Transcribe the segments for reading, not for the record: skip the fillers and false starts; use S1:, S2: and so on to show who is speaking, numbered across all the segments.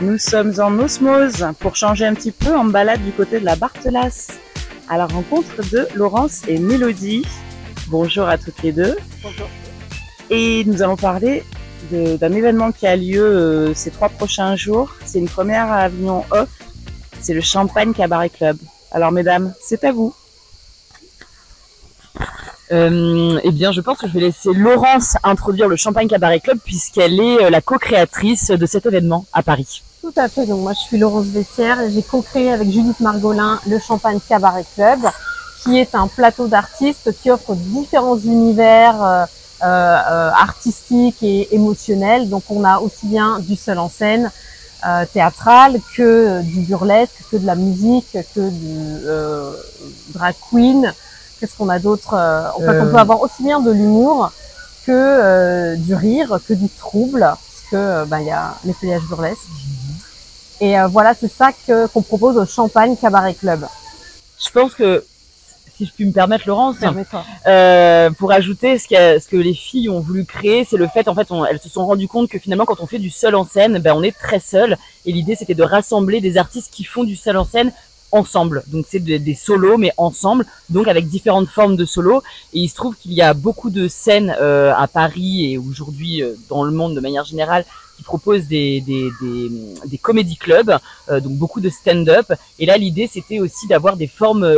S1: Nous sommes en osmose pour changer un petit peu en balade du côté de la Barthelasse à la rencontre de Laurence et Mélodie. Bonjour à toutes les deux.
S2: Bonjour.
S1: Et nous allons parler d'un événement qui a lieu ces 3 prochains jours. C'est une première à Avignon Off. C'est le Champagne Cabaret Club. Alors mesdames, c'est à vous.
S3: Eh bien, je pense que je vais laisser Laurence introduire le Champagne Cabaret Club puisqu'elle est la co-créatrice de cet événement à Paris.
S2: Tout à fait. Donc moi, je suis Laurence Vessière et j'ai co-créé avec Judith Margolin le Champagne Cabaret Club, qui est un plateau d'artistes qui offre différents univers artistiques et émotionnels. Donc on a aussi bien du seul en scène théâtral que du burlesque, que de la musique, que du drag queen. Qu'est-ce qu'on a d'autre? En fait, on peut avoir aussi bien de l'humour que du rire, que du trouble, parce que il y a les feuillages burlesques. Et voilà, c'est ça qu'on propose au Champagne Cabaret Club.
S3: Je pense que, si je puis me permettre, Laurence,
S2: Permets-toi.
S3: pour ajouter ce que les filles ont voulu créer, c'est le fait, en fait, elles se sont rendues compte que finalement, quand on fait du seul en scène, on est très seul. Et l'idée, c'était de rassembler des artistes qui font du seul en scène ensemble. Donc c'est des solos mais ensemble, donc avec différentes formes de solos. Et il se trouve qu'il y a beaucoup de scènes à Paris et aujourd'hui dans le monde de manière générale qui proposent des comédie clubs, donc beaucoup de stand-up. Et là l'idée c'était aussi d'avoir des formes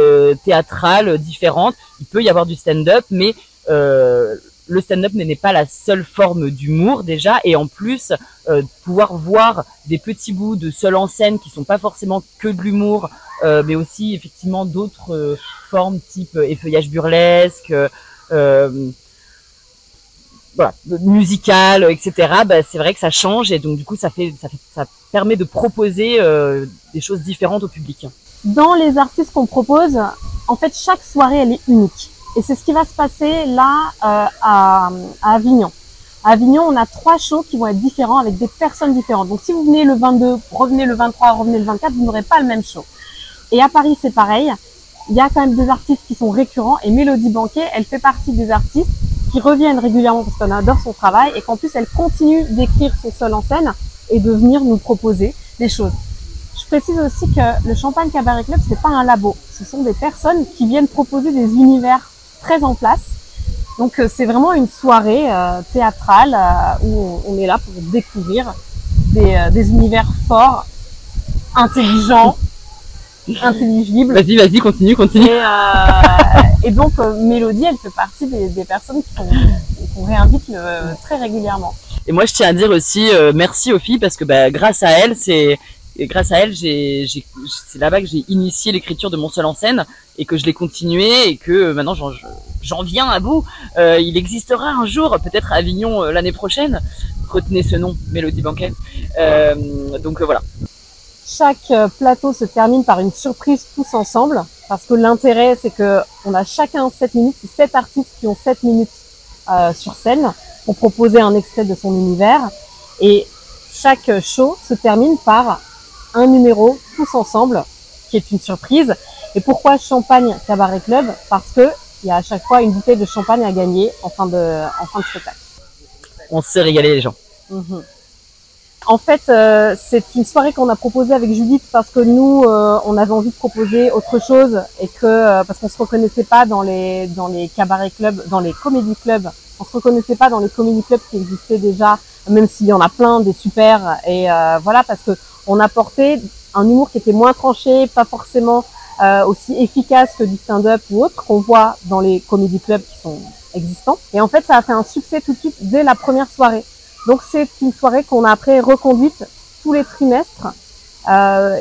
S3: théâtrales différentes. Il peut y avoir du stand-up, mais le stand-up n'est pas la seule forme d'humour déjà, et en plus pouvoir voir des petits bouts de seul en scène qui sont pas forcément que de l'humour, mais aussi effectivement d'autres formes type effeuillage burlesque, voilà, musical, etc. C'est vrai que ça change et donc du coup ça permet de proposer des choses différentes au public.
S2: Dans les artistes qu'on propose, en fait, chaque soirée elle est unique. Et c'est ce qui va se passer là à Avignon. À Avignon, on a 3 shows qui vont être différents avec des personnes différentes. Donc si vous venez le 22, revenez le 23, revenez le 24, vous n'aurez pas le même show. Et à Paris, c'est pareil. Il y a quand même des artistes qui sont récurrents. Et Mélodie Banquet, elle fait partie des artistes qui reviennent régulièrement parce qu'on adore son travail et qu'en plus, elle continue d'écrire son seul en scène et de venir nous proposer des choses. Je précise aussi que le Champagne Cabaret Club, c'est pas un labo. Ce sont des personnes qui viennent proposer des univers très en place. Donc c'est vraiment une soirée théâtrale où on est là pour découvrir des univers forts, intelligents, intelligibles.
S3: Vas-y, continue.
S2: Et donc Mélodie, elle fait partie des personnes qu'on réinvite très régulièrement.
S3: Et moi je tiens à dire aussi merci aux filles parce que grâce à elles, c'est là-bas que j'ai initié l'écriture de mon seul en scène et que je l'ai continué et que maintenant j'en viens à bout. Il existera un jour, peut-être à Avignon l'année prochaine. Retenez ce nom, Mélodie Banquet. Donc voilà.
S2: Chaque plateau se termine par une surprise tous ensemble parce que l'intérêt c'est que on a chacun 7 minutes, c'est 7 artistes qui ont 7 minutes sur scène pour proposer un extrait de son univers et chaque show se termine par un numéro tous ensemble qui est une surprise. Et pourquoi Champagne Cabaret Club? Parce que il y a à chaque fois une bouteille de champagne à gagner en fin de spectacle.
S3: On s'est régalé les gens.
S2: En fait, c'est une soirée qu'on a proposée avec Judith parce que nous, on avait envie de proposer autre chose et que parce qu'on se reconnaissait pas dans les cabarets clubs, dans les comédie clubs. On se reconnaissait pas dans les comédie clubs qui existaient déjà, même s'il y en a plein, des super. Et voilà, parce que on apportait un humour qui était moins tranché, pas forcément aussi efficace que du stand-up ou autre qu'on voit dans les comédie clubs qui sont existants. Et en fait, ça a fait un succès tout de suite dès la première soirée. Donc c'est une soirée qu'on a après reconduite tous les trimestres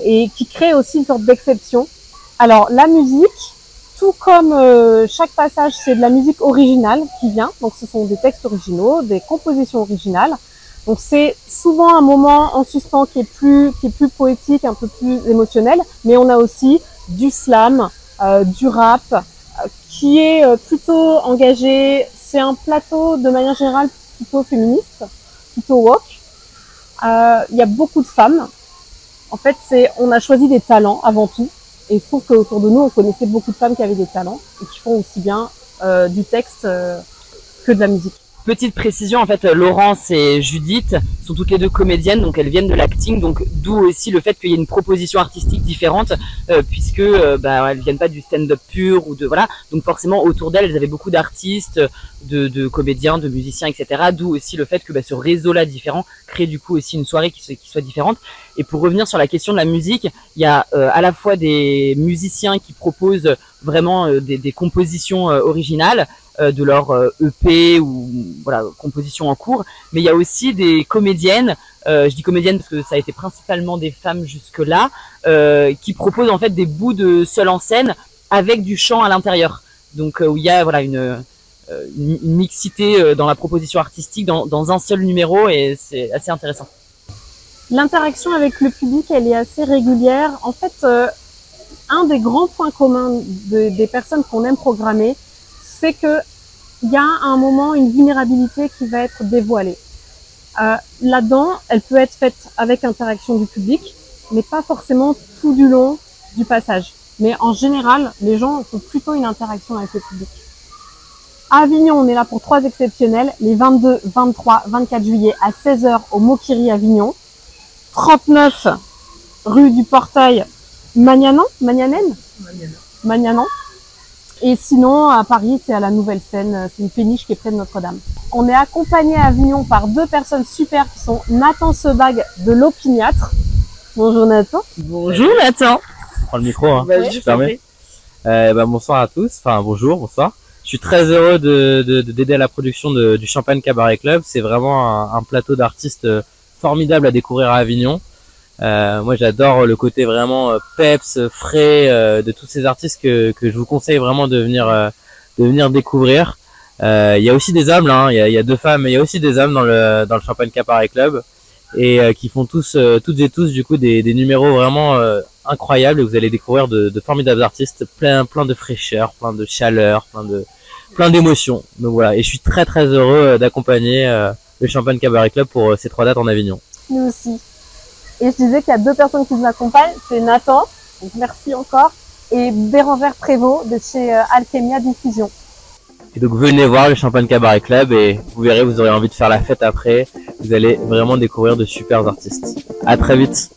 S2: et qui crée aussi une sorte d'exception. Alors la musique, tout comme chaque passage, c'est de la musique originale qui vient. Donc ce sont des textes originaux, des compositions originales. Donc c'est souvent un moment en suspens qui est plus poétique, un peu plus émotionnel. Mais on a aussi du slam, du rap, qui est plutôt engagé. C'est un plateau de manière générale plutôt féministe, plutôt woke. Il y a beaucoup de femmes. En fait, on a choisi des talents avant tout. Et je trouve qu'autour de nous, on connaissait beaucoup de femmes qui avaient des talents et qui font aussi bien du texte que de la musique.
S3: Petite précision, en fait, Laurence et Judith sont toutes les deux comédiennes, donc elles viennent de l'acting, donc d'où aussi le fait qu'il y ait une proposition artistique différente, puisque elles viennent pas du stand-up pur ou de voilà, donc forcément autour d'elles, elles avaient beaucoup d'artistes, de comédiens, de musiciens, etc. D'où aussi le fait que ce réseau-là différent crée du coup aussi une soirée qui soit différente. Et pour revenir sur la question de la musique, il y a à la fois des musiciens qui proposent vraiment des compositions originales de leur EP ou voilà composition en cours, mais il y a aussi des comédiennes, je dis comédiennes parce que ça a été principalement des femmes jusque-là, qui proposent en fait des bouts de seul en scène avec du chant à l'intérieur. Donc où il y a voilà une mixité dans la proposition artistique dans un seul numéro, et c'est assez intéressant.
S2: L'interaction avec le public, elle est assez régulière. En fait, un des grands points communs des personnes qu'on aime programmer, c'est que il y a à un moment une vulnérabilité qui va être dévoilée. Là-dedans, elle peut être faite avec interaction du public, mais pas forcément tout du long du passage. Mais en général, les gens font plutôt une interaction avec le public. À Avignon, on est là pour 3 exceptionnels, les 22, 23, 24 juillet à 16h au Moquiri Avignon, 39 rue du Portail Magnanan. Et sinon, à Paris, c'est à la Nouvelle Scène, c'est une péniche qui est près de Notre-Dame. On est accompagné à Avignon par 2 personnes super qui sont Nathan Sebag de l'Opiniâtre. Bonjour Nathan.
S3: Bonjour Nathan.
S4: Prends le micro, hein,
S3: Vas-y,
S4: je te permets. Bonsoir à tous, enfin bonjour, bonsoir. Je suis très heureux d'aider à la production du Champagne Cabaret Club. C'est vraiment un plateau d'artistes formidable à découvrir à Avignon. Moi j'adore le côté vraiment peps, frais de tous ces artistes que je vous conseille vraiment de venir découvrir. Il y a aussi des âmes là, hein. Il y a 2 femmes, mais il y a aussi des âmes dans le Champagne Cabaret Club, et qui font toutes et tous du coup des numéros vraiment incroyables, et vous allez découvrir de formidables artistes, plein de fraîcheur, plein de chaleur, plein d'émotions. Donc voilà, et je suis très heureux d'accompagner le Champagne Cabaret Club pour ces 3 dates en Avignon.
S2: Nous aussi. Et je disais qu'il y a 2 personnes qui nous accompagnent, c'est Nathan, donc merci encore, et Bérangère Prévost de chez Alchemia Diffusion.
S4: Et donc venez voir le Champagne Cabaret Club et vous verrez, vous aurez envie de faire la fête après. Vous allez vraiment découvrir de super artistes. À très vite.